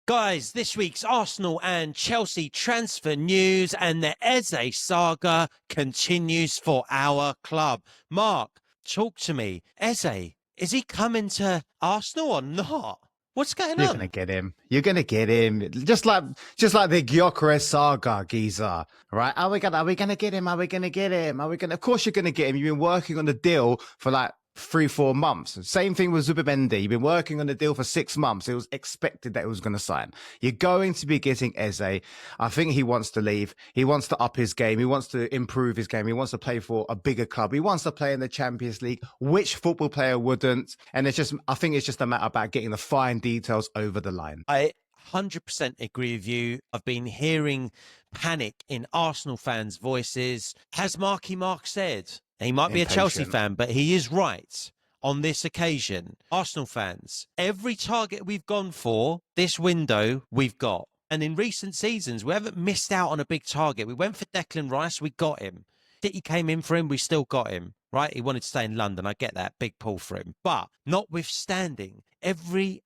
Guys, this week's Arsenal and Chelsea transfer news and the Eze saga continues for our club. Mark, talk to me. Eze, is he coming to Arsenal or not? What's going on? You're gonna get him. You're gonna get him. Just like the Gyokores saga, geezer. Right? Are we gonna get him? Are we gonna get him? Of course you're gonna get him. You've been working on the deal for like 3-4 months. Same thing with Zubimendi. You've been working on the deal for 6 months. It was expected that it was going to sign. You're going to be getting Eze. I think he wants to leave. He wants to up his game. He wants to improve his game. He wants to play for a bigger club. He wants to play in the Champions League. Which football player wouldn't? And I think it's just a matter about getting the fine details over the line. I 100% agree with you. I've been hearing panic in Arsenal fans' voices. Has Mark said? He might be a Chelsea fan, but he is right on this occasion. Arsenal fans, every target we've gone for this window, we've got. And in recent seasons, we haven't missed out on a big target. We went for Declan Rice, we got him. City came in for him, we still got him, right? He wanted to stay in London. I get that. Big pull for him. But notwithstanding, every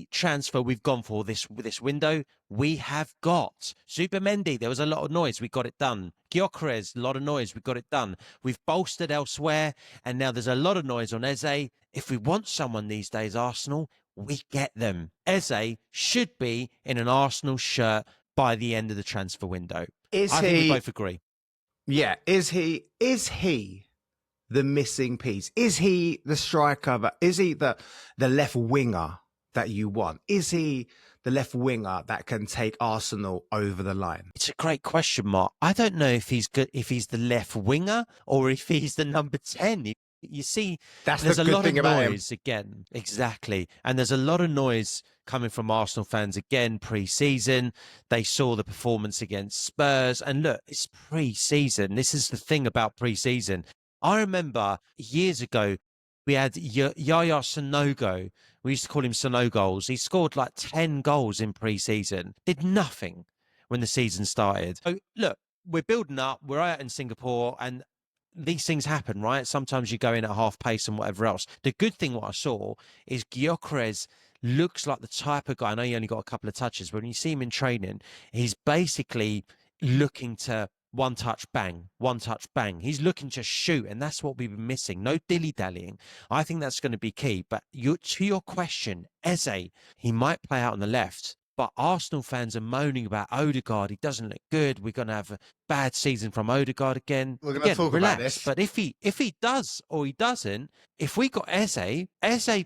transfer we've gone for this window, we have got. Zubimendi, there was a lot of noise. We got it done. Gyokores, a lot of noise. We got it done. We've bolstered elsewhere. And now there's a lot of noise on Eze. If we want someone these days, Arsenal, we get them. Eze should be in an Arsenal shirt by the end of the transfer window. I think we both agree. Yeah, is he the missing piece? Is he the striker? Is he the left winger that you want? Is he the left winger that can take Arsenal over the line? It's a great question, Mark. I don't know if he's good, if he's the left winger or if he's the number 10. You see, there's a lot of noise again. Exactly. And there's a lot of noise coming from Arsenal fans again pre-season. They saw the performance against Spurs. And look, it's pre-season. This is the thing about pre-season. I remember years ago, we had Yaya Sanogo. We used to call him Sonogos. He scored like 10 goals in pre-season. Did nothing when the season started. So look, we're building up. We're out in Singapore and these things happen, right? Sometimes you go in at half pace and whatever else. The good thing what I saw is Gyokores looks like the type of guy, I know he only got a couple of touches, but when you see him in training, he's basically looking to one touch, bang. He's looking to shoot, and that's what we've been missing. No dilly-dallying. I think that's going to be key. But to your question, Eze, he might play out on the left, but Arsenal fans are moaning about Odegaard. He doesn't look good. We're going to have a bad season from Odegaard again. We're going to talk about this. But if he does or he doesn't, if we got Eze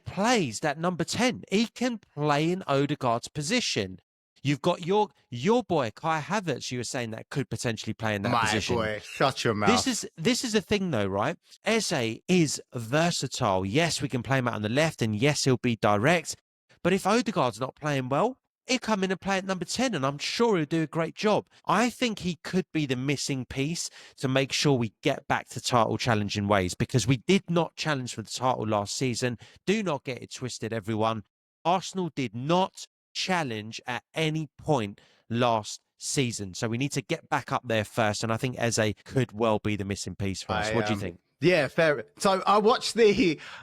plays that number 10. He can play in Odegaard's position. You've got your boy Kai Havertz. You were saying that could potentially play in that position. My boy, shut your mouth. This is the thing though, right? Eze is versatile. Yes, we can play him out on the left, and yes, he'll be direct. But if Odegaard's not playing well, he'll come in and play at number 10, and I'm sure he'll do a great job. I think he could be the missing piece to make sure we get back to title challenging ways, because we did not challenge for the title last season. Do not get it twisted, everyone. Arsenal did not challenge at any point last season. So we need to get back up there first, and I think Eze could well be the missing piece for us. What do you think? Yeah, fair. So I watched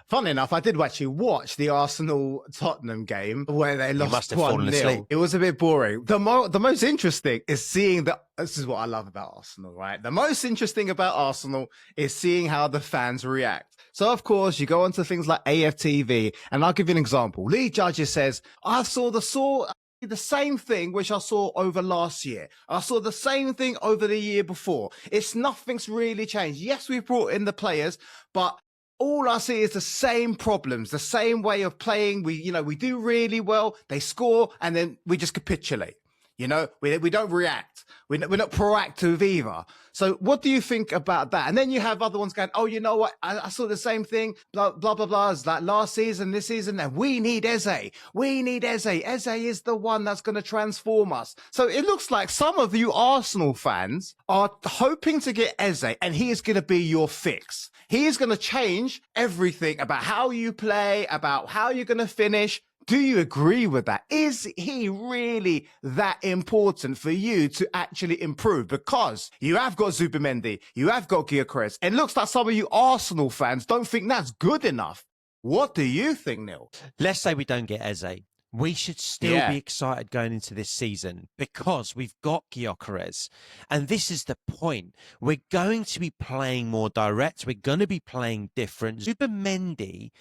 funny enough, I did actually watch the Arsenal-Tottenham game where they lost 1-0. It was a bit boring. The most interesting is seeing this is what I love about Arsenal, right? The most interesting about Arsenal is seeing how the fans react. So, of course, you go onto things like AFTV, and I'll give you an example. Lee Judges says, I saw the same thing which I saw over last year. I saw the same thing over the year before. Nothing's really changed. Yes, we've brought in the players, but all I see is the same problems, the same way of playing. We do really well. They score, and then we just capitulate. We don't react. We're not proactive either. So what do you think about that? And then you have other ones going, oh, you know what? I saw the same thing, blah, blah, blah, blah. It's like last season, this season, and we need Eze. We need Eze. Eze is the one that's going to transform us. So it looks like some of you Arsenal fans are hoping to get Eze, and he is going to be your fix. He is going to change everything about how you play, about how you're going to finish. Do you agree with that? Is he really that important for you to actually improve? Because you have got Zubimendi, you have got Gyokores, and it looks like some of you Arsenal fans don't think that's good enough. What do you think, Neil? Let's say we don't get Eze. We should still be excited going into this season because we've got Gyokores. And this is the point. We're going to be playing more direct. We're going to be playing different. Zubimendi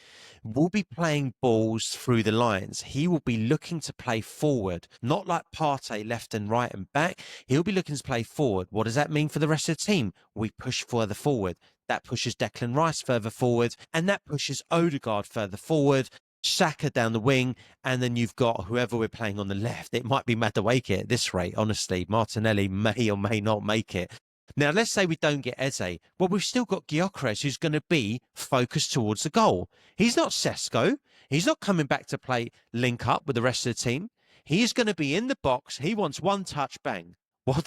will be playing balls through the lines. He will be looking to play forward, not like Partey left and right and back. He'll be looking to play forward. What does that mean for the rest of the team? We push further forward. That pushes Declan Rice further forward, and that pushes Odegaard further forward. Saka down the wing, and then you've got whoever we're playing on the left. It might be Madueke at this rate, honestly. Martinelli may or may not make it. Now, let's say we don't get Eze. Well, we've still got Gyokores, who's going to be focused towards the goal. He's not Sesko. He's not coming back to play link up with the rest of the team. He's going to be in the box. He wants one touch, bang. Well,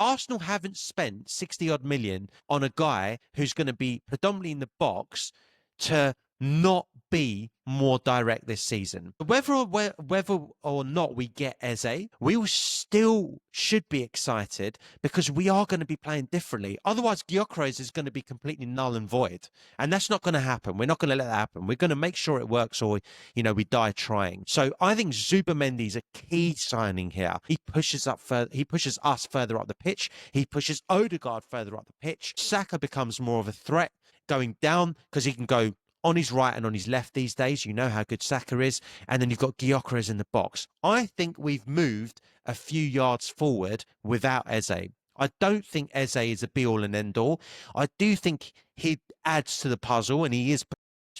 Arsenal haven't spent 60 odd million on a guy who's going to be predominantly in the box to not be more direct this season. Whether or not we get Eze, we still should be excited because we are going to be playing differently. Otherwise, Gyokores is going to be completely null and void. And that's not going to happen. We're not going to let that happen. We're going to make sure it works or, we die trying. So I think Zubimendi is a key signing here. He pushes us further up the pitch. He pushes Odegaard further up the pitch. Saka becomes more of a threat going down because he can go on his right and on his left these days. You know how good Saka is. And then you've got Gyokores in the box. I think we've moved a few yards forward without Eze. I don't think Eze is a be-all and end-all. I do think he adds to the puzzle and he is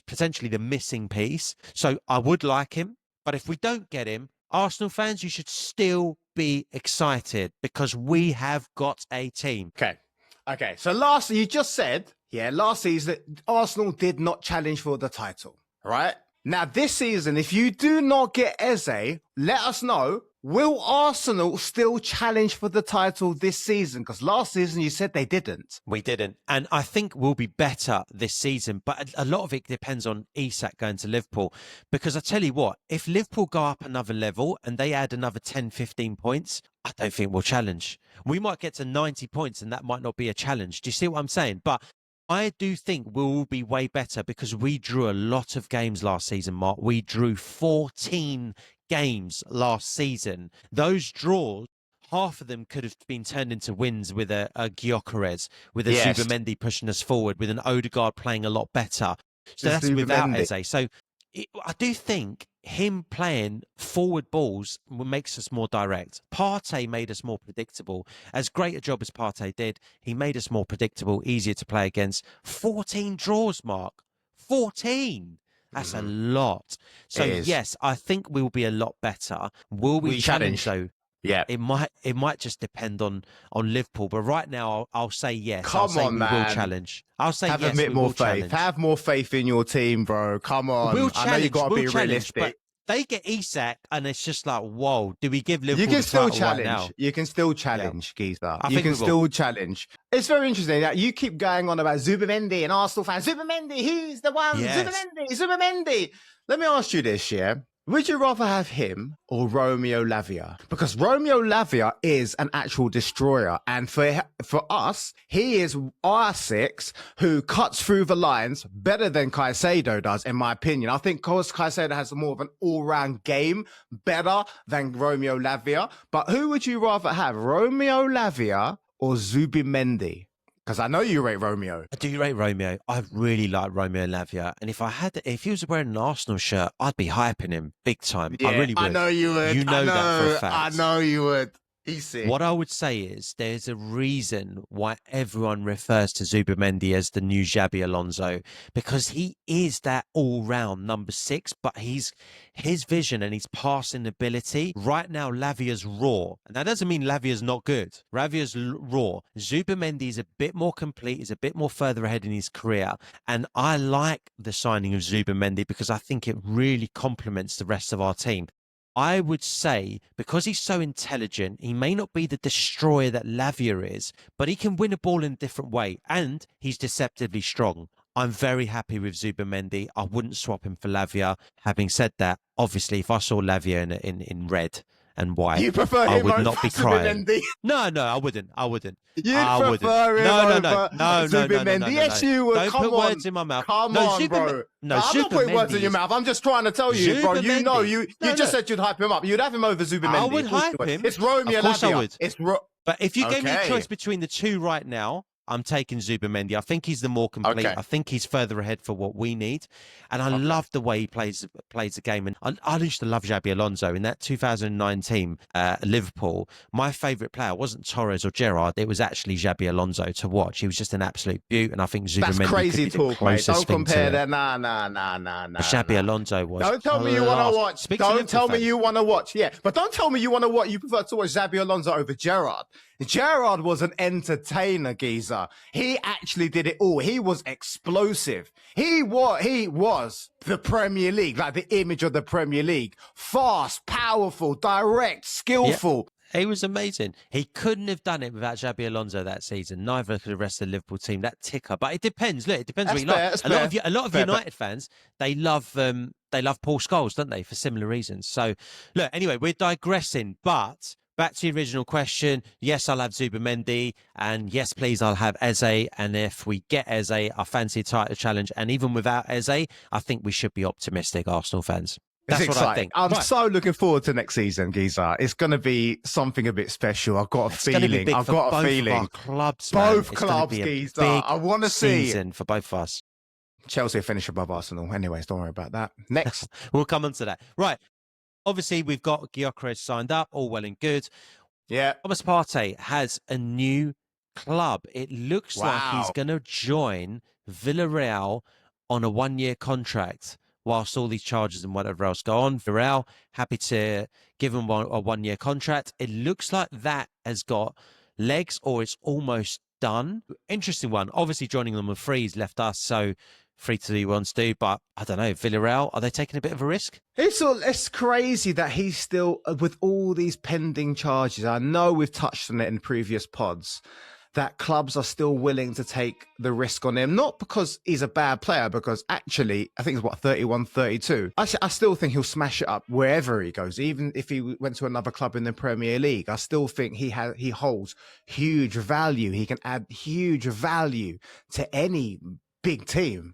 potentially the missing piece. So I would like him. But if we don't get him, Arsenal fans, you should still be excited because we have got a team. Okay. So last season, Arsenal did not challenge for the title, right? Now, this season, if you do not get Eze, let us know, will Arsenal still challenge for the title this season? Because last season you said they didn't. We didn't. And I think we'll be better this season. But a lot of it depends on Isak going to Liverpool. Because I tell you what, if Liverpool go up another level and they add another 10, 15 points, I don't think we'll challenge. We might get to 90 points and that might not be a challenge. Do you see what I'm saying? But I do think we'll be way better because we drew a lot of games last season, Mark. We drew 14 games last season. Those draws, half of them could have been turned into wins with a Gyokores, with a Zubimendi pushing us forward, with an Odegaard playing a lot better. So that's without Eze. So I do think him playing forward balls makes us more direct. Partey made us more predictable. As great a job as Partey did, he made us more predictable, easier to play against. 14 draws, Mark. 14! That's a lot. So, yes, I think we'll be a lot better. Will we challenge, though? Yeah. It might just depend on Liverpool. But right now, I'll say yes. Come on, man. We will challenge. I'll say yes, we will challenge. Have a bit more faith. Have more faith in your team, bro. Come on. We'll challenge. I know you got to be realistic. But they get Isak, and it's just like, whoa, do we give Liverpool the title right now? You can still challenge, Geezer. You can still challenge. It's very interesting that you keep going on about Zubimendi and Arsenal fans. Zubimendi, he's the one. Yes. Zubimendi. Let me ask you this, yeah? Would you rather have him or Romeo Lavia? Because Romeo Lavia is an actual destroyer. And for us, he is R6 who cuts through the lines better than Caicedo does, in my opinion. I think Caicedo has more of an all-round game, better than Romeo Lavia. But who would you rather have, Romeo Lavia or Zubimendi? Because I know you rate Romeo. I do rate Romeo. I really like Romeo Lavia. And if he was wearing an Arsenal shirt, I'd be hyping him big time. Yeah, I really would. I know you would. You know that for a fact. I know you would. Easy. What I would say is there's a reason why everyone refers to Zubimendi as the new Xabi Alonso, because he is that all-round number 6, but his vision and his passing ability, right now Lavia's raw. And that doesn't mean Lavia's not good. Lavia's raw. Zubimendi is a bit more complete, is a bit more further ahead in his career. And I like the signing of Zubimendi because I think it really complements the rest of our team. I would say, because he's so intelligent, he may not be the destroyer that Lavia is, but he can win a ball in a different way, and he's deceptively strong. I'm very happy with Zubimendi. I wouldn't swap him for Lavia. Having said that, obviously, if I saw Lavia in red and why You prefer I him would over not be crying. Zubimendi? No, I wouldn't. You'd prefer him over Zubimendi? Yes, you would. Don't put words in my mouth. Come on, bro. No, I'm not putting words in your mouth. I'm just trying to tell you, bro. You know, you just said you'd hype him up. You'd have him over Zubimendi. I would hype him. It's Romeo Lavia. Of course I would. But if you Okay. gave me a choice between the two right now, I'm taking Zubimendi. I think he's the more complete. Okay. I think he's further ahead for what we need. And I love the way he plays the game. And I used to love Xabi Alonso. In that 2009 team, Liverpool, my favourite player wasn't Torres or Gerrard. It was actually Xabi Alonso to watch. He was just an absolute beaut. And I think Zubimendi That's crazy could be talk, mate. Don't compare that. Nah. But Xabi Alonso was. Don't tell me you want to watch. Don't tell me you want to watch. Yeah, but don't tell me you want to watch. You prefer to watch Xabi Alonso over Gerrard. Gerrard was an entertainer, geezer. He actually did it all. He was explosive. He was the Premier League, like the image of the Premier League. Fast, powerful, direct, skillful. Yeah. He was amazing. He couldn't have done it without Xabi Alonso that season. Neither could the rest of the Liverpool team. That ticker, but it depends. Look, it depends what you like. A lot of United fans, they love Paul Scholes, don't they, for similar reasons. So, look, anyway, we're digressing, but back to the original question. Yes, I'll have Zubimendi, and yes, please, I'll have Eze. And if we get Eze, I fancy a title challenge. And even without Eze, I think we should be optimistic, Arsenal fans. That's what I think. I'm so looking forward to next season, Giza. It's going to be something a bit special. I've got a feeling. I've got a feeling. Clubs, both clubs, Giza. I want to see season for both of us. Chelsea finish above Arsenal. Anyways, don't worry about that. Next, we'll come on to that. Right. Obviously, we've got Gyokores signed up, all well and good. Yeah. Thomas Partey has a new club. It looks like he's going to join Villarreal on a 1-year contract whilst all these charges and whatever else go on. Villarreal, happy to give him a 1-year contract. It looks like that has got legs, or it's almost done. Interesting one. Obviously, joining them on free, he's left us, so free to do what he wants to do, but I don't know, Villarreal, are they taking a bit of a risk? It's crazy that he's still, with all these pending charges, I know we've touched on it in previous pods, that clubs are still willing to take the risk on him, not because he's a bad player, because actually, I think it's 31, 32. I still think he'll smash it up wherever he goes, even if he went to another club in the Premier League. I still think he holds huge value. He can add huge value to any big team.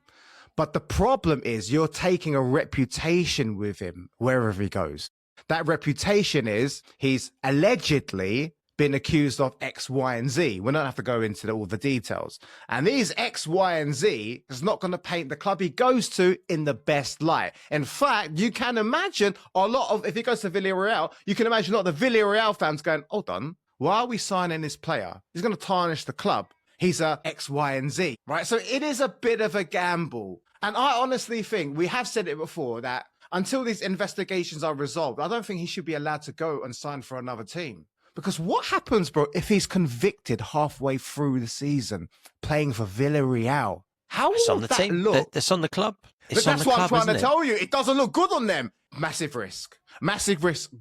But the problem is you're taking a reputation with him wherever he goes. That reputation is he's allegedly been accused of X, Y, and Z. We don't have to go into all the details. And these X, Y, and Z is not going to paint the club he goes to in the best light. In fact, you can imagine if he goes to Villarreal, you can imagine a lot of the Villarreal fans going, hold on, why are we signing this player? He's going to tarnish the club. He's a X, Y, and Z, right? So it is a bit of a gamble. And I honestly think, we have said it before, that until these investigations are resolved, I don't think he should be allowed to go and sign for another team. Because what happens, bro, if he's convicted halfway through the season playing for Villarreal? How will that look? It's on the club. But that's what I'm trying to tell you. It doesn't look good on them. Massive risk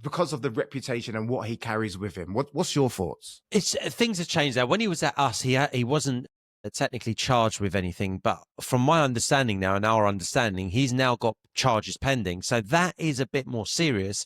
because of the reputation and what he carries with him. What's your thoughts? Things have changed there. When he was at us, he wasn't technically charged with anything, but from my understanding now and our understanding, he's now got charges pending. So that is a bit more serious.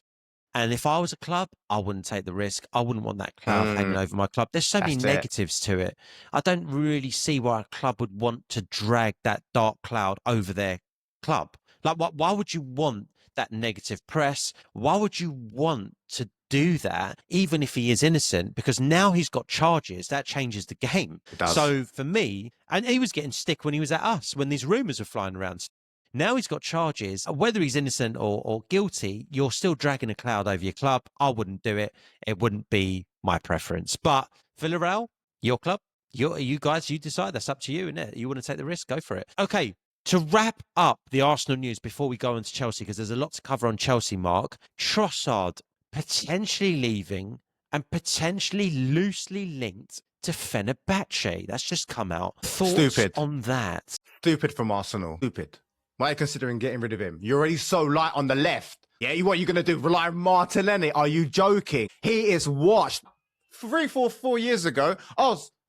And if I was a club, I wouldn't take the risk. I wouldn't want that cloud hanging over my club. There's so many negatives to it. I don't really see why a club would want to drag that dark cloud over their club. Like, why would you want that negative press? Why would you want to do that, even if he is innocent? Because now he's got charges. That changes the game. It does. So for me, and he was getting stick when he was at us, when these rumours were flying around. Now he's got charges. Whether he's innocent or guilty, you're still dragging a cloud over your club. I wouldn't do it. It wouldn't be my preference. But Villarreal, your club, you guys, you decide. That's up to you, isn't it? You want to take the risk, go for it. Okay, to wrap up the Arsenal news before we go on to Chelsea, because there's a lot to cover on Chelsea, Mark. Trossard potentially leaving and potentially loosely linked to Fenerbahce. That's just come out. Thoughts on that? Stupid from Arsenal. Stupid. Why are you considering getting rid of him? You're already so light on the left. Yeah, what are you going to do? Rely on Martinelli? Are you joking? He is washed. 4 years ago,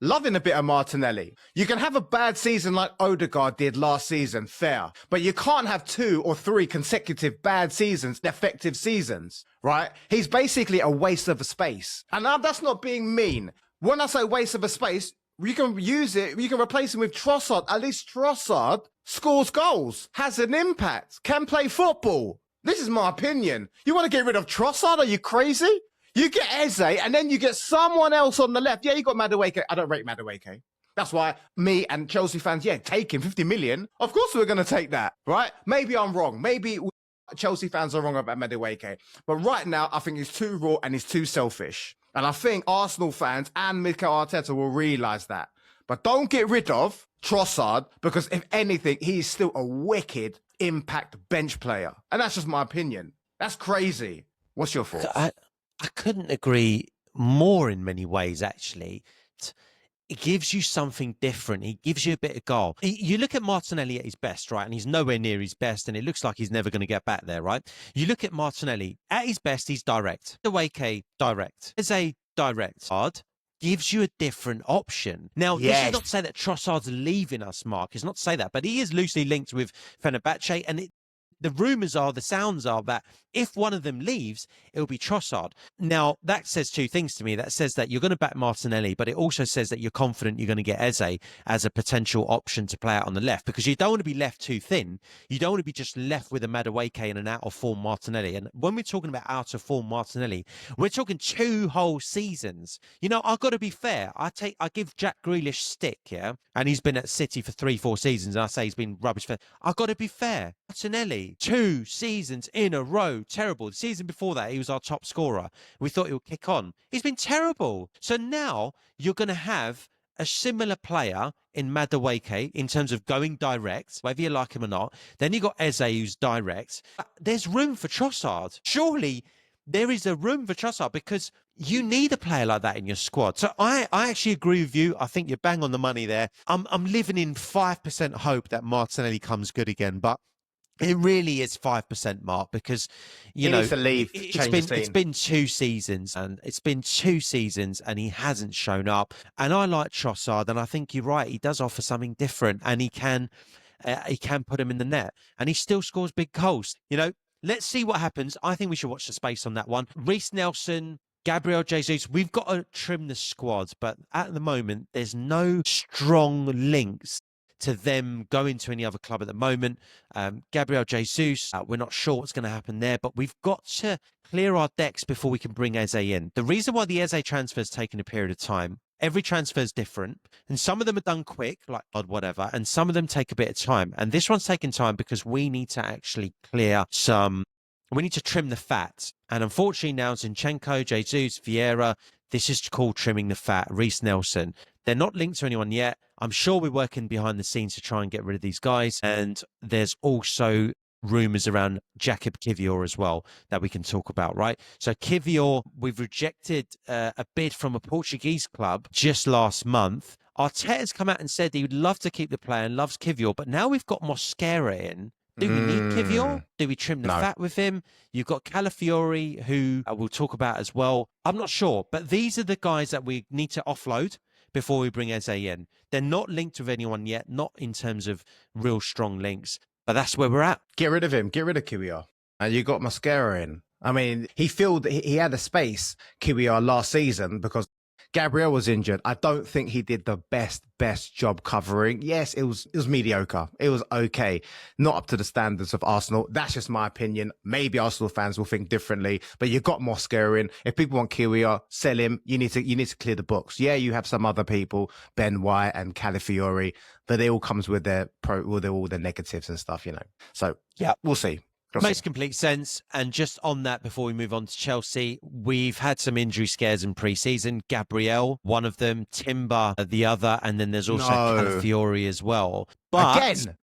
Loving a bit of Martinelli. You can have a bad season like Odegaard did last season, fair. But you can't have 2 or 3 consecutive bad seasons, effective seasons, right? He's basically a waste of a space. And that's not being mean. When I say waste of a space, you can use it, you can replace him with Trossard. At least Trossard scores goals, has an impact, can play football. This is my opinion. You want to get rid of Trossard? Are you crazy? You get Eze, and then you get someone else on the left. Yeah, you got Madueke. I don't rate Madueke. That's why me and Chelsea fans, take him, 50 million. Of course we're going to take that, right? Maybe I'm wrong. Maybe Chelsea fans are wrong about Madueke. But right now, I think he's too raw and he's too selfish. And I think Arsenal fans and Mikel Arteta will realise that. But don't get rid of Trossard, because if anything, he's still a wicked impact bench player. And that's just my opinion. That's crazy. What's your thoughts? I couldn't agree more in many ways, actually. It gives you something different. He gives you a bit of goal. You look at Martinelli at his best, right? And he's nowhere near his best, and it looks like he's never going to get back there, right? You look at Martinelli, at his best, he's direct. Madueke, direct. Eze, direct. Hard. Gives you a different option. Now, This is not to say that Trossard's leaving us, Mark. It's not to say that, but he is loosely linked with Fenerbahce, and the rumours are, the sounds are that if one of them leaves, it'll be Trossard. Now, that says 2 things to me. That says that you're going to back Martinelli, but it also says that you're confident you're going to get Eze as a potential option to play out on the left, because you don't want to be left too thin. You don't want to be just left with a Madueke and an out-of-form Martinelli. And when we're talking about out-of-form Martinelli, we're talking 2 whole seasons. You know, I've got to be fair. I give Jack Grealish stick, and he's been at City for 3-4 seasons, and I say he's been rubbish. I've got to be fair. Martinelli, 2 seasons in a row, terrible. The season before that, he was our top scorer. We thought he would kick on. He's been terrible. So now you're going to have a similar player in Madueke in terms of going direct, whether you like him or not. Then you got Eze, who's direct. There's room for Trossard. Surely there is a room for Trossard, because you need a player like that in your squad. So I actually agree with you. I think you're bang on the money there. I'm living in 5% hope that Martinelli comes good again, but it really is 5%, Mark, because he needs to leave. It's been 2 seasons, and he hasn't shown up. And I like Trossard, and I think you're right. He does offer something different, and he can put him in the net, and he still scores big goals. You know, let's see what happens. I think we should watch the space on that one. Reece Nelson, Gabriel Jesus, we've got to trim the squad, but at the moment, there's no strong links to them going to any other club at the moment. Gabriel Jesus, we're not sure what's going to happen there, but we've got to clear our decks before we can bring Eze in. The reason why the Eze transfer has taken a period of time, every transfer is different, and some of them are done quick, like whatever, and some of them take a bit of time. And this one's taken time because we need to actually we need to trim the fat. And unfortunately now, Zinchenko, Jesus, Vieira, this is called trimming the fat. Reece Nelson. They're not linked to anyone yet. I'm sure we're working behind the scenes to try and get rid of these guys. And there's also rumours around Jakub Kiwior as well that we can talk about, right? So Kiwior, we've rejected a bid from a Portuguese club just last month. Arteta's come out and said he would love to keep the player and loves Kiwior, but now we've got Mosquera in. Do we need Kiwior? Do we trim the fat with him? You've got Calafiori, who we'll talk about as well. I'm not sure, but these are the guys that we need to offload before we bring Eze in. They're not linked with anyone yet, not in terms of real strong links, but that's where we're at. Get rid of him. Get rid of Kiwior. And you got Mosquera in. I mean, he had a space, Kiwior, last season because Gabriel was injured. I don't think he did the best job covering. Yes, it was mediocre. It was okay. Not up to the standards of Arsenal. That's just my opinion. Maybe Arsenal fans will think differently, but you got Mosquera in. If people want Kiwior, sell him. You need to clear the books. Yeah, you have some other people, Ben White and Calafiori, but it all comes with all their negatives and stuff, you know. So yeah, we'll see. Makes complete sense. And just on that, before we move on to Chelsea, we've had some injury scares in pre-season. Gabriel, one of them, Timber, the other, and then there's also Calafiori as well. But again,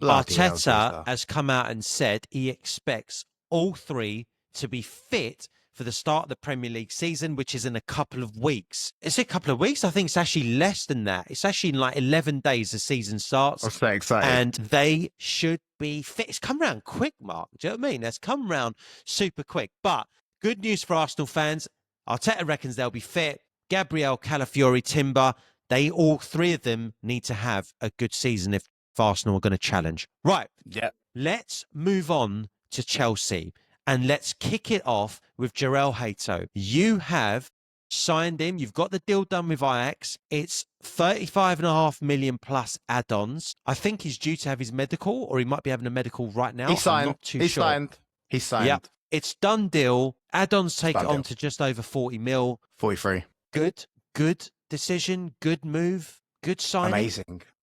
Arteta has come out and said he expects all 3 to be fit for the start of the Premier League season, which is in a couple of weeks. Is it a couple of weeks? I think it's actually less than that. It's actually in like 11 days the season starts. I'm so excited. And they should be fit. It's come around quick, Mark. Do you know what I mean? It's come around super quick. But good news for Arsenal fans. Arteta reckons they'll be fit. Gabriel, Calafiori, Timber, all three of them need to have a good season if Arsenal are going to challenge. Right. Yeah. Let's move on to Chelsea and let's kick it off with Jarell Hato. You have signed him. You've got the deal done with Ajax. It's 35.5 million plus add-ons. I think he's due to have his medical, or he might be having a medical right now. He signed. I'm not too sure. He signed. Yep. It's done deal. Add-ons take it on to just over 40 mil. 43. Good decision. Good move. Good signing.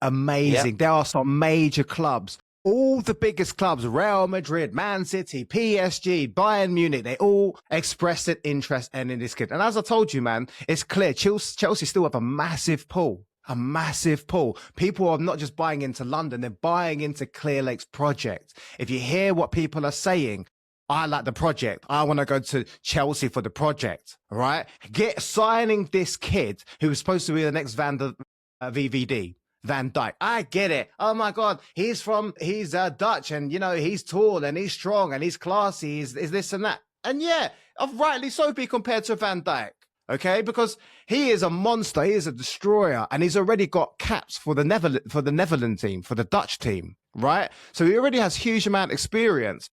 Amazing. Yep. There are some major clubs. All the biggest clubs, Real Madrid, Man City, PSG, Bayern Munich, they all expressed an interest in this kid. And as I told you, man, it's clear Chelsea still have a massive pull. A massive pull. People are not just buying into London, they're buying into Clearlake's project. If you hear what people are saying, I like the project. I want to go to Chelsea for the project, right? Signing this kid who was supposed to be the next VVD. Van Dijk. I get it. Oh my God. He's Dutch and, he's tall and he's strong and he's classy. He's this and that. And yeah, rightly so be compared to Van Dijk. Okay. Because he is a monster. He is a destroyer and he's already got caps for the Netherlands team, for the Dutch team. Right. So he already has huge amount of experience.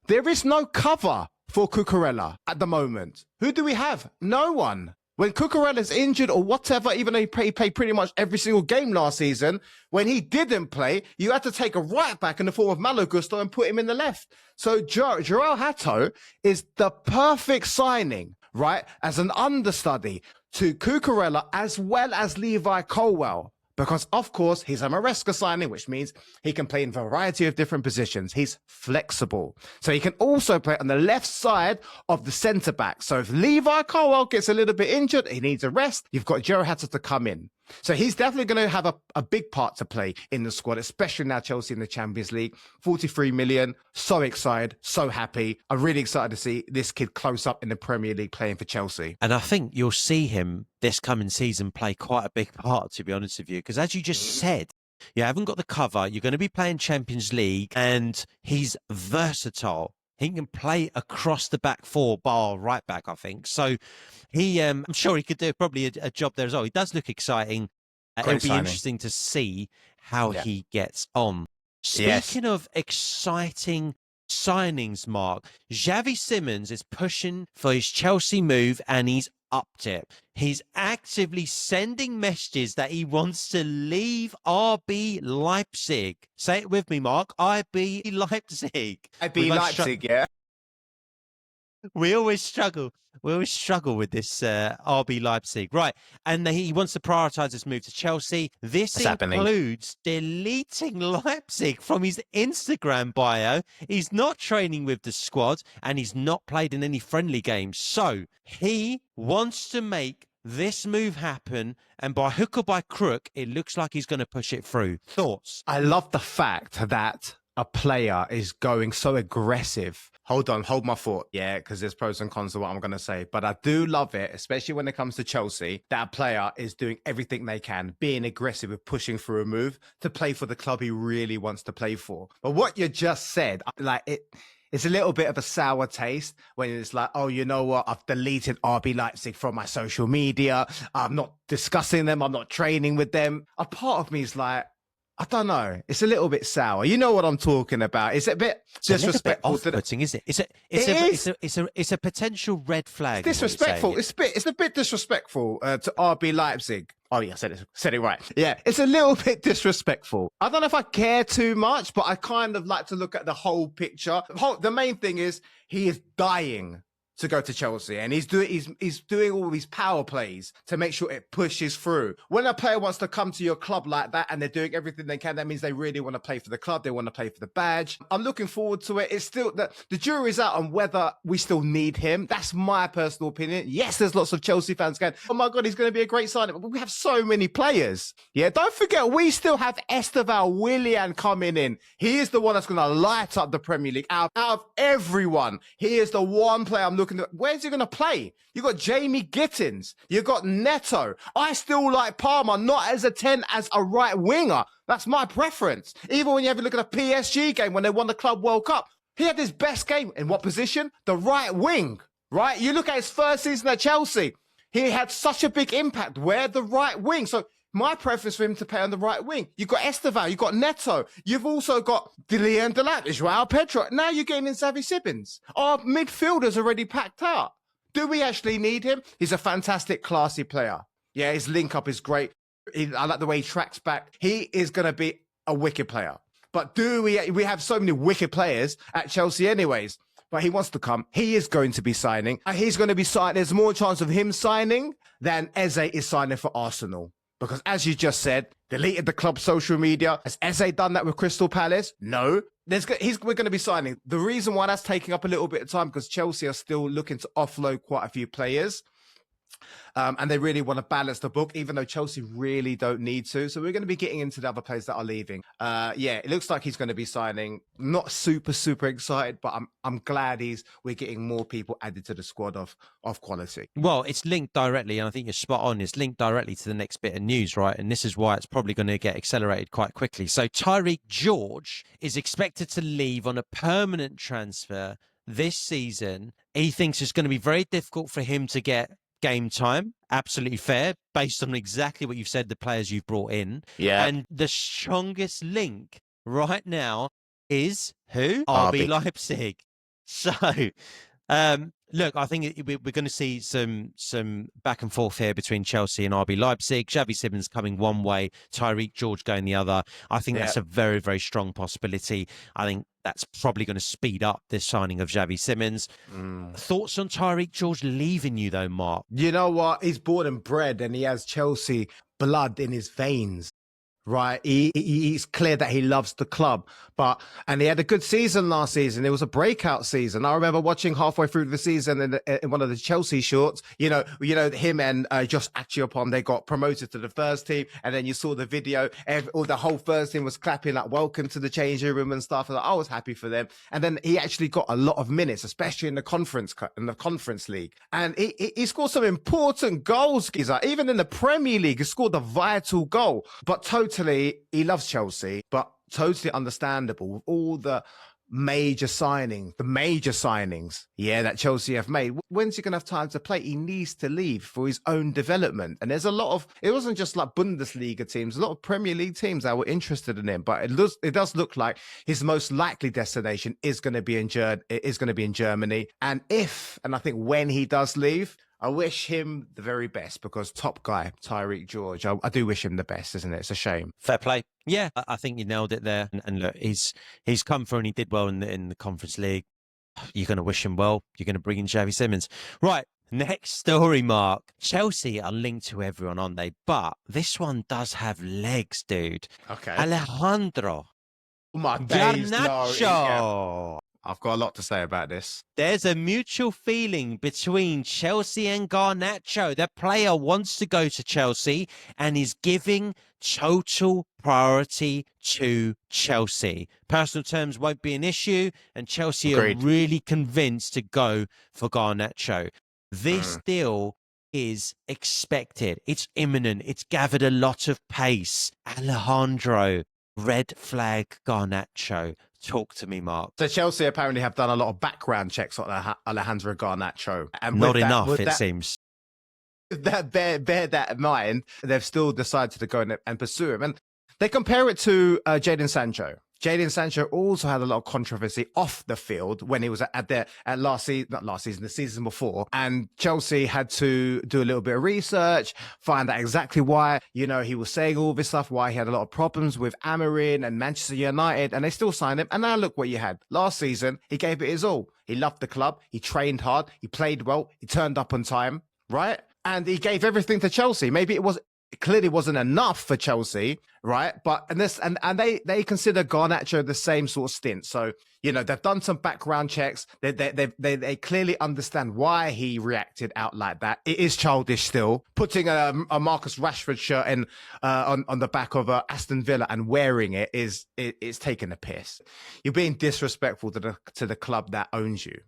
There is no cover for Cucurella at the moment. Who do we have? No one. When Cucurella's injured or whatever, even though he played pretty much every single game last season, when he didn't play, you had to take a right back in the form of Malo Gusto and put him in the left. So Jarell Hato is the perfect signing, right, as an understudy to Cucurella as well as Levi Colwill. Because, of course, he's a Maresca signing, which means he can play in a variety of different positions. He's flexible. So he can also play on the left side of the centre-back. So if Levi Colwill gets a little bit injured, he needs a rest, you've got Jarell Hato to come in. So he's definitely going to have a big part to play in the squad, especially now Chelsea in the Champions League. 43 million. So excited. So happy. I'm really excited to see this kid close up in the Premier League playing for Chelsea. And I think you'll see him this coming season play quite a big part, to be honest with you. Because as you just said, you haven't got the cover. You're going to be playing Champions League and he's versatile. He can play across the back four, bar right back, I think. So I'm sure he could do probably a job there as well. He does look exciting. It'll be interesting to see how he gets on. Speaking of exciting signings, Mark, Xavi Simons is pushing for his Chelsea move and he's upped it. He's actively sending messages that he wants to leave RB Leipzig. Say it with me, Mark. RB Leipzig. RB Leipzig, yeah. We always struggle. We always struggle with this RB Leipzig. Right. And he wants to prioritise this move to Chelsea. This includes deleting Leipzig from his Instagram bio. He's not training with the squad and he's not played in any friendly games. So he wants to make this move happen. And by hook or by crook, it looks like he's going to push it through. Thoughts? I love the fact that a player is going so aggressive. Hold my thought. Yeah, because there's pros and cons to what I'm going to say. But I do love it, especially when it comes to Chelsea, that a player is doing everything they can, being aggressive with pushing through a move to play for the club he really wants to play for. But what you just said, it's a little bit of a sour taste when it's like, oh, you know what? I've deleted RB Leipzig from my social media. I'm not discussing them. I'm not training with them. A part of me is like, I don't know. It's a little bit sour. You know what I'm talking about. It's a bit disrespectful. It's a bit off-putting, is it? It's a potential red flag. It's disrespectful. It's a bit disrespectful to RB Leipzig. Oh yeah, I said it right. Yeah, it's a little bit disrespectful. I don't know if I care too much, but I kind of like to look at the whole picture. The main thing is he is dying to go to Chelsea, and he's doing all these power plays to make sure it pushes through. When a player wants to come to your club like that and they're doing everything they can, that means they really want to play for the club. They want to play for the badge. I'm looking forward to it. It's still the jury's out on whether we still need him. That's my personal opinion. Yes, there's lots of Chelsea fans going, oh my God, he's going to be a great signing. But we have so many players. Yeah, don't forget, we still have Esteval Willian coming in. He is the one that's going to light up the Premier League. Out of everyone, he is the one player I'm looking at. Where's he going to play? You got Jamie Gittins. You got Neto. I still like Palmer, not as a 10, as a right winger. That's my preference. Even when you have a look at a PSG game when they won the Club World Cup, he had his best game. In what position? The right wing, right? You look at his first season at Chelsea. He had such a big impact. Where? The right wing. So My preference for him to play on the right wing. You've got Esteval, you've got Neto, you've also got Dillian Delap, Joao Pedro. Now you're getting in Xavi Simmons. Our midfielder's already packed out. Do we actually need him? He's a fantastic, classy player. Yeah, his link up is great. I like the way he tracks back. He is going to be a wicked player. But we have so many wicked players at Chelsea anyways. But he wants to come. He is going to be signing. He's going to be signing. There's more chance of him signing than Eze is signing for Arsenal. Because as you just said, deleted the club's social media. Has Eze done that with Crystal Palace? No. We're going to be signing. The reason why that's taking up a little bit of time because Chelsea are still looking to offload quite a few players. And they really want to balance the book, even though Chelsea really don't need to. So we're going to be getting into the other players that are leaving. Yeah, it looks like he's going to be signing. Not super excited, but I'm glad we're getting more people added to the squad of quality. Well, it's linked directly, and I think you're spot on. It's linked directly to the next bit of news, right? And this is why it's probably going to get accelerated quite quickly. So Tyreek George is expected to leave on a permanent transfer this season. He thinks it's going to be very difficult for him to get game time. Absolutely fair, based on exactly what you've said, the players you've brought in. Yeah. And the strongest link right now is who? RB Leipzig. So, look, I think we're going to see some back and forth here between Chelsea and RB Leipzig. Xavi Simmons coming one way, Tyreek George going the other. I think that's a very, very strong possibility. I think that's probably going to speed up this signing of Xavi Simmons. Thoughts on Tyreek George leaving you, though, Mark? You know what? He's born and bred, and he has Chelsea blood in his veins. Right, he's clear that he loves the club, and he had a good season last season. It was a breakout season. I remember watching halfway through the season in one of the Chelsea shorts. You know, him and Josh Achiopon, they got promoted to the first team, and then you saw the video. The whole first team was clapping like "Welcome to the changing room" and stuff. And I was happy for them. And then he actually got a lot of minutes, especially in the conference league, and he scored some important goals. Even in the Premier League, he scored a vital goal. But totally, he loves Chelsea, but totally understandable with all the major signings, that Chelsea have made. When's he going to have time to play? He needs to leave for his own development. And there's a lot of, it wasn't just like Bundesliga teams, a lot of Premier League teams that were interested in him, but it does look like his most likely destination is going to be in Germany. And I think when he does leave, I wish him the very best because top guy, Tyreek George. I do wish him the best, isn't it? It's a shame. Fair play. Yeah, I think you nailed it there. And look, he's come through and he did well in the Conference League. You're going to wish him well. You're going to bring in Xavi Simmons. Right, next story, Mark. Chelsea are linked to everyone, aren't they? But this one does have legs, dude. Okay. Alejandro. Oh my days, Garnacho. No, I've got a lot to say about this. There's a mutual feeling between Chelsea and Garnacho. The player wants to go to Chelsea and is giving total priority to Chelsea. Personal terms won't be an issue, and Chelsea Agreed. are really convinced to go for Garnacho. This deal is expected. It's imminent. It's gathered a lot of pace. Alejandro, red flag Garnacho. Talk to me, Mark. So Chelsea apparently have done a lot of background checks on Alejandro Garnacho. And Not enough, it seems. Bear that in mind, they've still decided to go and pursue him. And they compare it to Jadon Sancho. Jadon Sancho also had a lot of controversy off the field when he was the season before. And Chelsea had to do a little bit of research, find out exactly why, he was saying all this stuff, why he had a lot of problems with Amorim and Manchester United, and they still signed him. And now look what you had. Last season, he gave it his all. He loved the club. He trained hard. He played well. He turned up on time, right? And he gave everything to Chelsea. Maybe it clearly wasn't enough for Chelsea, right? But they consider Garnacho the same sort of stint. So they've done some background checks. They clearly understand why he reacted out like that. It is childish still. Putting a Marcus Rashford shirt on the back of Aston Villa and wearing it's taking a piss. You're being disrespectful to the club that owns you.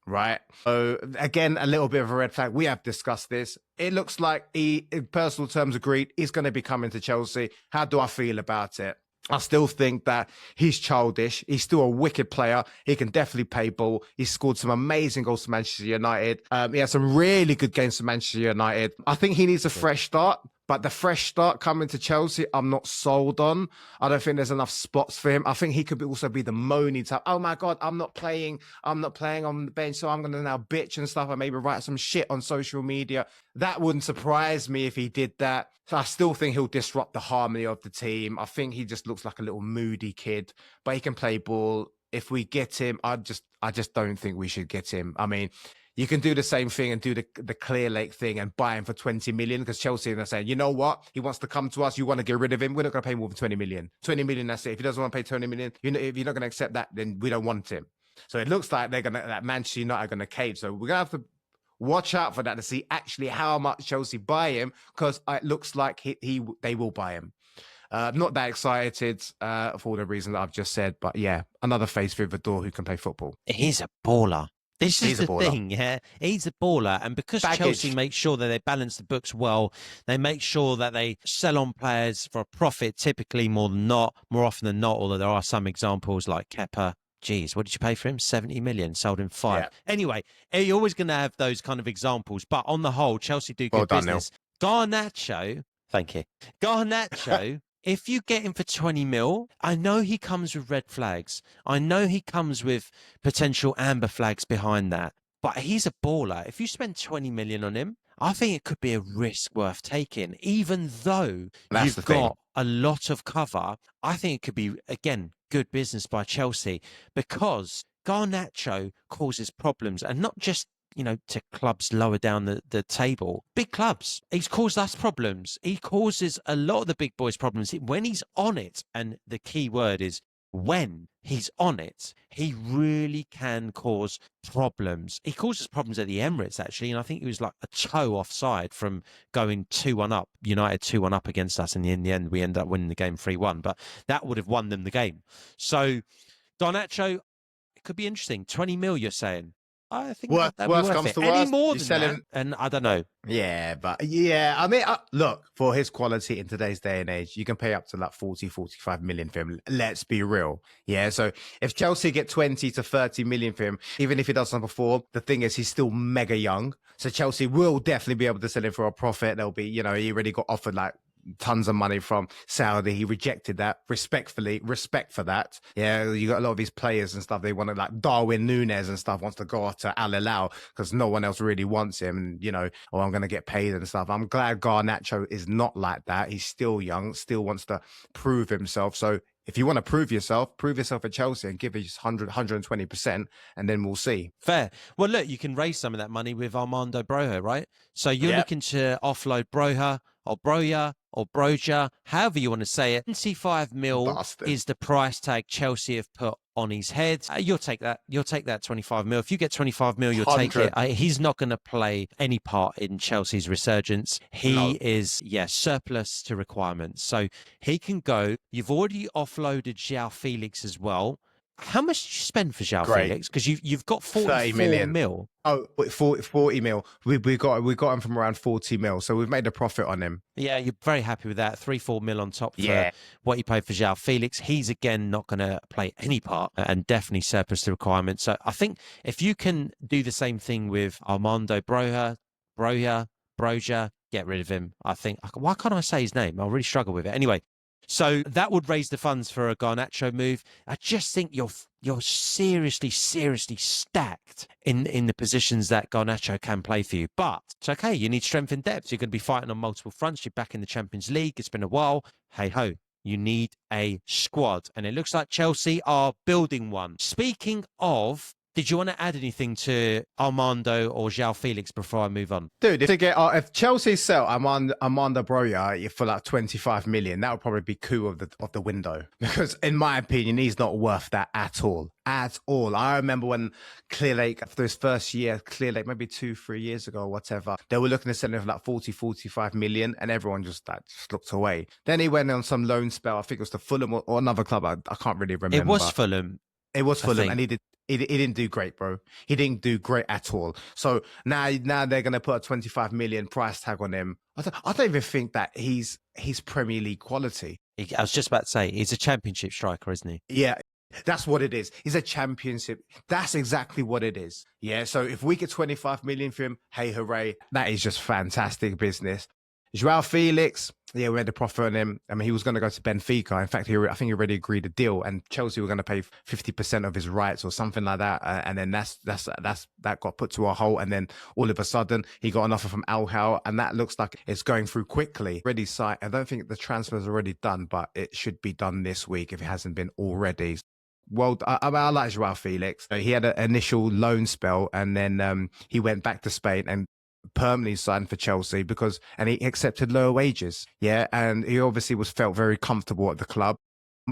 Right. So again, a little bit of a red flag. We have discussed this. It looks like he, in personal terms, agreed he's going to be coming to Chelsea. How do I feel about it? I still think that he's childish. He's still a wicked player. He can definitely play ball. He scored some amazing goals for Manchester United. He had some really good games for Manchester United. I think he needs a fresh start. But the fresh start coming to Chelsea, I'm not sold on. I don't think there's enough spots for him. I think he could also be the moany type. Oh my God, I'm not playing on the bench, so I'm going to now bitch and stuff and maybe write some shit on social media. That wouldn't surprise me if he did that. So I still think he'll disrupt the harmony of the team. I think he just looks like a little moody kid, but he can play ball. If we get him, I just don't think we should get him. I mean, you can do the same thing and do the Clear Lake thing and buy him for 20 million because Chelsea are saying, you know what? He wants to come to us. You want to get rid of him. We're not going to pay more than 20 million. 20 million, that's it. If he doesn't want to pay 20 million, if you're not going to accept that, then we don't want him. So it looks like that Manchester United are going to cave. So we're going to have to watch out for that to see actually how much Chelsea buy him because it looks like they will buy him. Not that excited for all the reasons that I've just said, but yeah, another face through the door who can play football. He's a baller. This is the thing, yeah. He's a baller, and because Chelsea make sure that they balance the books well, they make sure that they sell on players for a profit, typically more often than not, although there are some examples like Kepa. Geez, what did you pay for him? 70 million, sold him 5. Yeah. Anyway, you're always going to have those kind of examples, but on the whole, Chelsea do good business. Garnacho, thank you. Garnacho, if you get him for 20 mil, I know he comes with red flags. I know he comes with potential amber flags behind that. But he's a baller. If you spend 20 million on him, I think it could be a risk worth taking. Even though you've got a lot of cover, I think it could be, again, good business by Chelsea because Garnacho causes problems. And not just to clubs lower down the table. Big clubs. He's caused us problems. He causes a lot of the big boys problems. When he's on it, and the key word is when he's on it, he really can cause problems. He causes problems at the Emirates, actually, and I think he was like a toe offside from going 2-1 up. United 2-1 up against us, and in the end, we ended up winning the game 3-1, but that would have won them the game. So, Garnacho, it could be interesting. 20 mil, you're saying? I think worst comes to worst. Any more than that, and I don't know. Yeah, but yeah, I mean, look, for his quality in today's day and age, you can pay up to like 40, 45 million for him. Let's be real. Yeah, so if Chelsea get 20 to 30 million for him, even if he doesn't perform, the thing is he's still mega young. So Chelsea will definitely be able to sell him for a profit. There'll be, he already got offered like tons of money from Saudi. He rejected that respect for that. Yeah, you got a lot of these players and stuff. They want to, like Darwin Núñez and stuff, wants to go off to Al Hilal because no one else really wants him. And I'm going to get paid and stuff. I'm glad Garnacho is not like that. He's still young, still wants to prove himself. So if you want to prove yourself at Chelsea and give it 120%, and then we'll see. Fair. Well, look, you can raise some of that money with Armando Broja, right? So you're looking to offload Broja or Broja or Broja, however you want to say it. 25 mil is the price tag Chelsea have put on his head. You'll take that. You'll take that 25 mil. If you get 25 mil, you'll 100. Take it. He's not going to play any part in Chelsea's resurgence. He is, surplus to requirements. So he can go. You've already offloaded João Felix as well. How much did you spend for João Felix? Because you've got 44 mil. Oh, 40 mil. We got him from around 40 mil. So we've made a profit on him. Yeah, you're very happy with that. 3-4 mil on top for what you paid for João Felix. He's again not going to play any part and definitely surplus the requirements. So I think if you can do the same thing with Armando Broja, get rid of him. I think. Why can't I say his name? I really struggle with it. Anyway. So that would raise the funds for a Garnacho move. I just think you're seriously stacked in the positions that Garnacho can play for you. But it's okay. You need strength in depth. You're going to be fighting on multiple fronts. You're back in the Champions League. It's been a while. Hey ho. You need a squad. And it looks like Chelsea are building one. Speaking of, did you want to add anything to Armando or João Felix before I move on? Dude, if Chelsea sell Armando Broja for like 25 million, that would probably be coup of the window. Because in my opinion, he's not worth that at all. At all. I remember when Clear Lake, after his first year, Clear Lake, maybe 2-3 years ago or whatever, they were looking to sell him for like 40-45 million, and everyone just looked away. Then he went on some loan spell. I think it was to Fulham or another club. I can't really remember. It was Fulham. It was Fulham, and he didn't do great, bro. He didn't do great at all. So now they're going to put a 25 million price tag on him. I don't even think that he's Premier League quality. I was just about to say, he's a championship striker, isn't he? Yeah, that's what it is. He's a championship. That's exactly what it is. Yeah, so if we get 25 million for him, hey, hooray. That is just fantastic business. Joao Felix, yeah, we had a proffer on him. I mean, he was going to go to Benfica. In fact, I think he already agreed a deal, and Chelsea were going to pay 50% of his rights or something like that. And then that got put to a halt. And then all of a sudden, he got an offer from Al Hilal, and that looks like it's going through quickly. Already signed. I don't think the transfer is already done, but it should be done this week if it hasn't been already. Well, I like Joao Felix. He had an initial loan spell, and then he went back to Spain and permanently signed for Chelsea and he accepted lower wages. Yeah. And he obviously felt very comfortable at the club.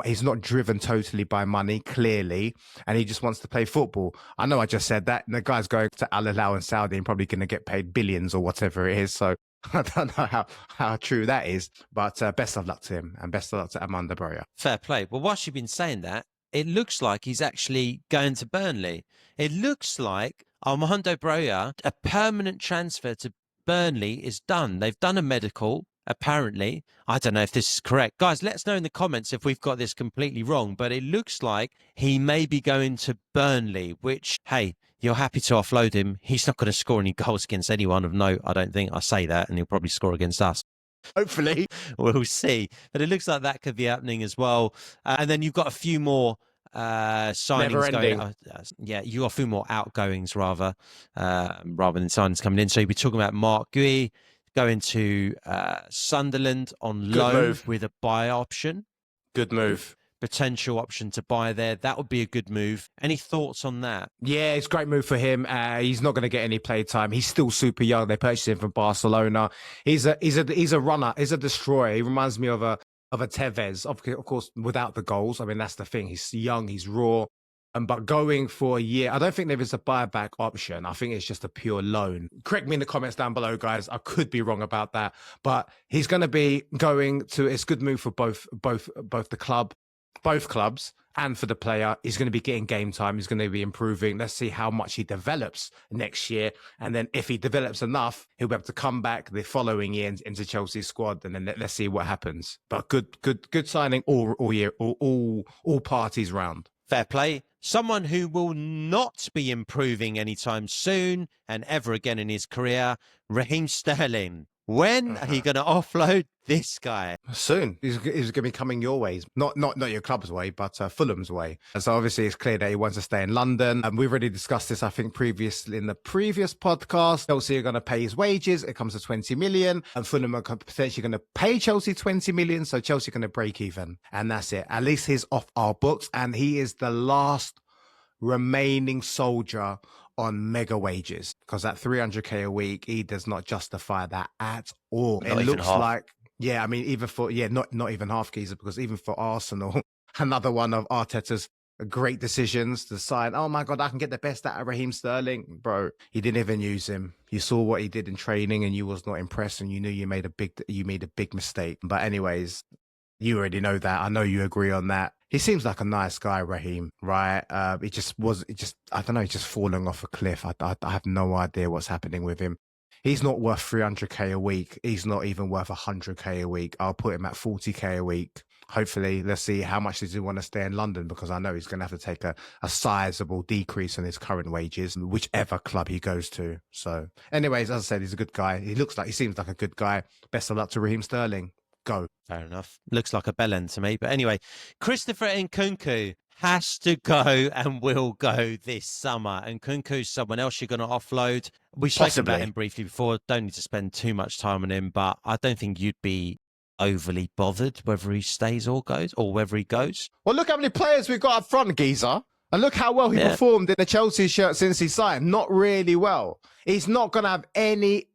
He's not driven totally by money, clearly, and he just wants to play football. I know I just said that, and the guy's going to Al Hilal in Saudi and probably going to get paid billions or whatever it is. So I don't know how true that is, but best of luck to him and best of luck to Amanda Broya. Fair play. Well, whilst you've been saying that, it looks like he's actually going to Burnley. It looks like Armando Broya, a permanent transfer to Burnley is done. They've done a medical, apparently. I don't know if this is correct. Guys, let us know in the comments if we've got this completely wrong, but it looks like he may be going to Burnley, which, hey, you're happy to offload him. He's not going to score any goals against anyone of note, I don't think. I say that, and he'll probably score against us. Hopefully. We'll see. But it looks like that could be happening as well. And then you've got a few more signings going. Yeah, you got a few more outgoings rather than signings coming in. So you'll be talking about marquee going to Sunderland on loan with a buy option. Good move. Potential option to buy there. That would be a good move. Any thoughts on that? Yeah, it's a great move for him. He's not going to get any play time. He's still super young. They purchased him from Barcelona. He's a runner. He's a destroyer. He reminds me of a Tevez, of course, without the goals. I mean, that's the thing. He's young. He's raw. But going for a year, I don't think there is a buyback option. I think it's just a pure loan. Correct me in the comments down below, guys. I could be wrong about that. But he's going to be going to. It's a good move for both the club. Both clubs and for the player. He's going to be getting game time. He's going to be improving. Let's see how much he develops next year. And then if he develops enough, he'll be able to come back the following year into Chelsea's squad. And then let's see what happens. But good signing all year, all parties round. Fair play. Someone who will not be improving anytime soon and ever again in his career, Raheem Sterling. When are you going to offload this guy? Soon. He's going to be coming your ways. Not your club's way, but Fulham's way. And so obviously it's clear that he wants to stay in London. And we've already discussed this, I think, previously in the previous podcast. Chelsea are going to pay his wages. It comes to 20 million. And Fulham are potentially going to pay Chelsea 20 million. So Chelsea are going to break even. And that's it. At least he's off our books. And he is the last remaining soldier on mega wages, because that 300k a week, he does not justify that at all. It looks like, yeah, I mean, even for, not even half, Geezer, because even for Arsenal, another one of Arteta's great decisions to sign, oh my God, I can get the best out of Raheem Sterling. Bro, he didn't even use him. You saw what he did in training and you was not impressed, and you knew you made a big mistake. But anyways, you already know that. I know you agree on that. He seems like a nice guy, Raheem, right? I don't know, he's just falling off a cliff. I have no idea what's happening with him. He's not worth 300k a week. He's not even worth 100k a week. I'll put him at 40k a week. Hopefully, let's see how much does he want to stay in London, because I know he's going to have to take a sizable decrease in his current wages, whichever club he goes to. So anyways, as I said, he's a good guy. He seems like a good guy. Best of luck to Raheem Sterling. Go. Fair enough. Looks like a bellend to me. But anyway, Christopher Nkunku has to go and will go this summer. And Nkunku's someone else you're going to offload. We spoke about him briefly before. Don't need to spend too much time on him, but I don't think you'd be overly bothered whether he stays or goes, or whether he goes. Well, look how many players we've got up front, Geezer. And look how well he performed in the Chelsea shirt since he signed. Not really well. He's not going to have any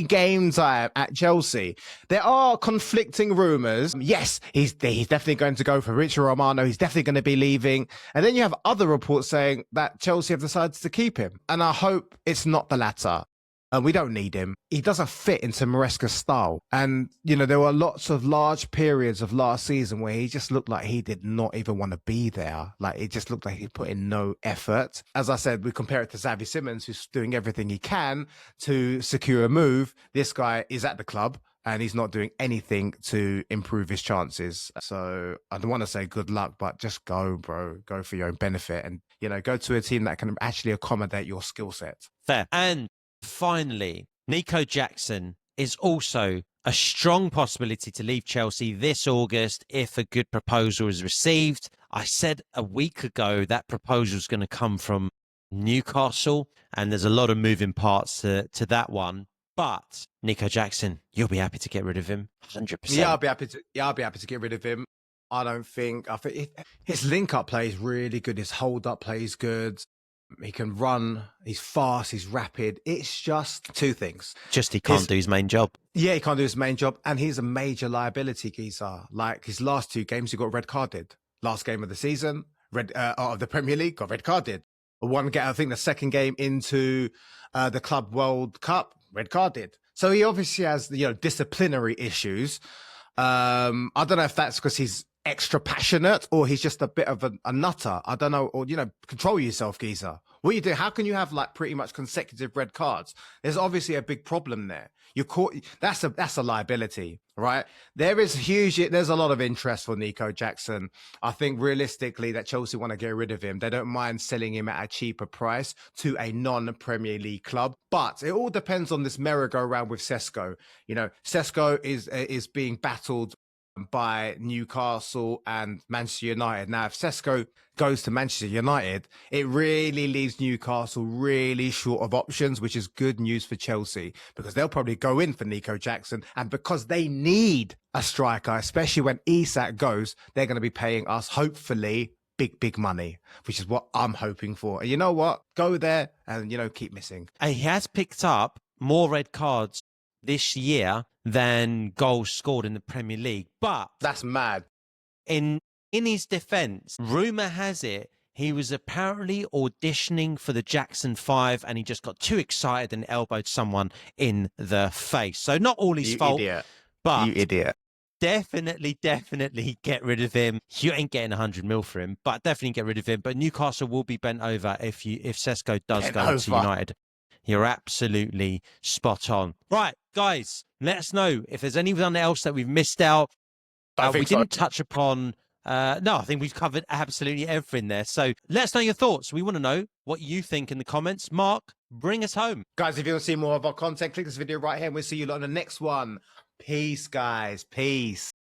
game time at Chelsea. There are conflicting rumours. Yes, he's definitely going to go for Richard Romano. He's definitely going to be leaving. And then you have other reports saying that Chelsea have decided to keep him. And I hope it's not the latter. And we don't need him. He doesn't fit into Maresca's style. And, there were lots of large periods of last season where he just looked like he did not even want to be there. Like, it just looked like he put in no effort. As I said, we compare it to Xavi Simons, who's doing everything he can to secure a move. This guy is at the club and he's not doing anything to improve his chances. So I don't want to say good luck, but just go, bro. Go for your own benefit and, go to a team that can actually accommodate your skill set. Fair. And finally, Nico Jackson is also a strong possibility to leave Chelsea this August if a good proposal is received. I said a week ago that proposal is going to come from Newcastle, and there's a lot of moving parts to that one. But Nico Jackson, you'll be happy to get rid of him, 100%. Yeah, I'll be happy to get rid of him. I think his link-up play is really good. His hold-up play is good. He can run. He's fast. He's rapid. It's just two things. Just he can't do his main job. Yeah, he can't do his main job. And he's a major liability, Geezer. Like his last two games, he got red carded. Last game of the season, of the Premier League, got red carded. One game, I think the second game into the Club World Cup, red carded. So he obviously has, disciplinary issues. I don't know if that's because he's extra passionate or he's just a bit of a nutter. I don't know. Or, control yourself, Geezer. What you do? How can you have like pretty much consecutive red cards? There's obviously a big problem there. You're caught. That's a liability, right? There's a lot of interest for Nico Jackson. I think realistically that Chelsea want to get rid of him. They don't mind selling him at a cheaper price to a non-Premier League club. But it all depends on this merry-go-round with Sesko. Sesko is being battled by Newcastle and Manchester United. Now, if Sesko goes to Manchester United, it really leaves Newcastle really short of options, which is good news for Chelsea because they'll probably go in for Nico Jackson. And because they need a striker, especially when Isak goes, they're going to be paying us, hopefully, big money, which is what I'm hoping for. And you know what? Go there and, keep missing. And he has picked up more red cards this year than goals scored in the Premier League. But that's mad. In his defense, rumor has it he was apparently auditioning for the Jackson 5 and he just got too excited and elbowed someone in the face. So not all his fault. Idiot. But you idiot. Definitely get rid of him. You ain't getting 100 mil for him, but definitely get rid of him. But Newcastle will be bent over if Sesko does go to United. You're absolutely spot on. Right, guys, let us know if there's anyone else that we've missed out. We didn't touch upon... no, I think we've covered absolutely everything there. So let us know your thoughts. We want to know what you think in the comments. Mark, bring us home. Guys, if you want to see more of our content, click this video right here and we'll see you on the next one. Peace, guys. Peace.